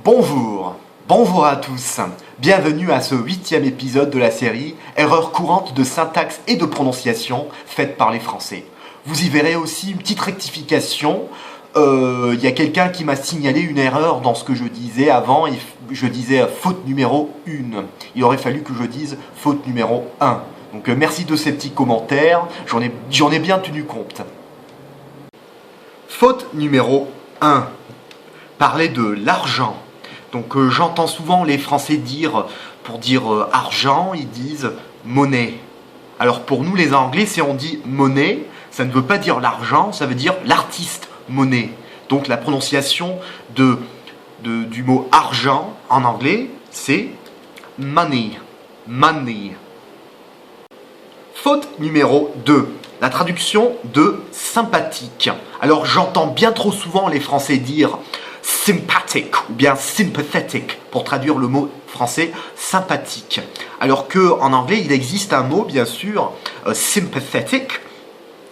Bonjour, bonjour à tous, bienvenue à ce 8e épisode de la série Erreurs courantes de syntaxe et de prononciation faites par les Français. Vous y verrez aussi une petite rectification, il y a quelqu'un qui m'a signalé une erreur dans ce que je disais avant, je disais faute numéro 1, il aurait fallu que je dise faute numéro 1. Donc merci de ces petits commentaires, j'en ai bien tenu compte. Faute numéro 1, parler de l'argent. Donc j'entends souvent les Français dire, pour dire argent, ils disent monnaie. Alors pour nous les Anglais, si on dit monnaie, ça ne veut pas dire l'argent, ça veut dire l'artiste monnaie. Donc la prononciation du mot argent en anglais, c'est money, money. Faute numéro 2, la traduction de sympathique. Alors j'entends bien trop souvent les Français dire sympathic ou bien sympathetic pour traduire le mot français sympathique. Alors que en anglais il existe un mot bien sûr sympathetic,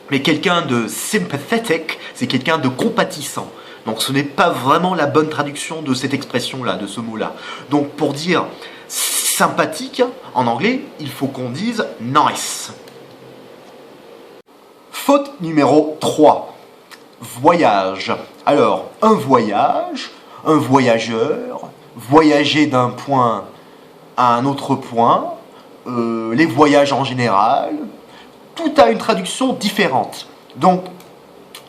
mais quelqu'un de sympathetic c'est quelqu'un de compatissant. Donc ce n'est pas vraiment la bonne traduction de cette expression là, de ce mot là. Donc pour dire sympathique en anglais il faut qu'on dise nice. Faute numéro 3. Voyage. Alors, un voyage, un voyageur, voyager d'un point à un autre point, les voyages en général, tout a une traduction différente. Donc,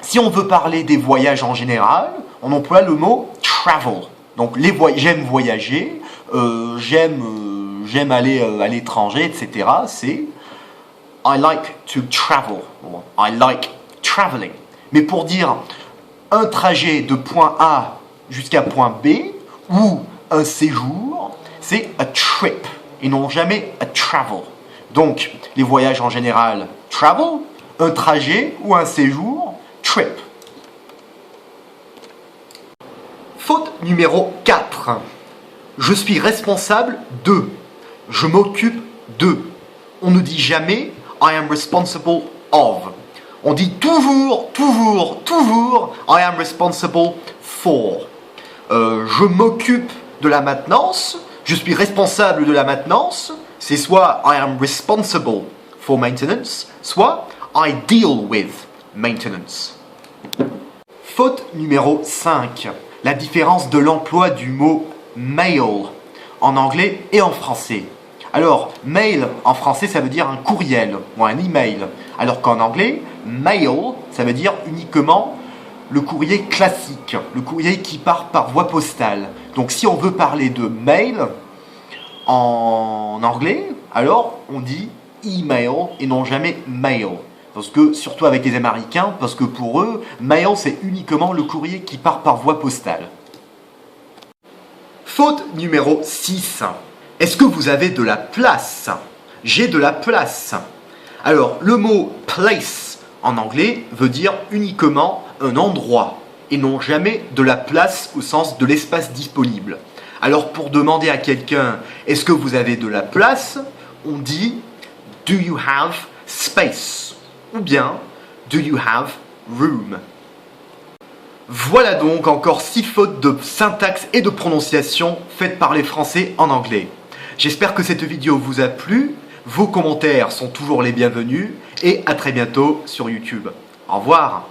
si on veut parler des voyages en général, on emploie le mot travel. Donc, j'aime voyager, j'aime aller à l'étranger, etc. C'est I like to travel. I like traveling. Mais pour dire un trajet de point A jusqu'à point B ou un séjour, c'est a trip et non jamais a travel. Donc, les voyages en général, travel, un trajet ou un séjour, trip. Faute numéro 4. Je suis responsable de. Je m'occupe de. On ne dit jamais I am responsible of. On dit toujours, I am responsible for. Je m'occupe de la maintenance, je suis responsable de la maintenance, c'est soit I am responsible for maintenance, soit I deal with maintenance. Faute numéro 5. La différence de l'emploi du mot mail en anglais et en français. Alors, mail en français, ça veut dire un courriel ou un email. Alors qu'en anglais, mail, ça veut dire uniquement le courrier classique, le courrier qui part par voie postale. Donc si on veut parler de mail en anglais, alors on dit email et non jamais mail. Parce que, surtout avec les Américains, parce que pour eux, mail c'est uniquement le courrier qui part par voie postale. Faute numéro 6. Est-ce que vous avez de la place? J'ai de la place. Alors, le mot place en anglais veut dire uniquement un endroit et non jamais de la place au sens de l'espace disponible. Alors, pour demander à quelqu'un est-ce que vous avez de la place, on dit do you have space ou bien do you have room. Voilà donc encore 6 fautes de syntaxe et de prononciation faites par les Français en anglais. J'espère que cette vidéo vous a plu, vos commentaires sont toujours les bienvenus et à très bientôt sur YouTube. Au revoir.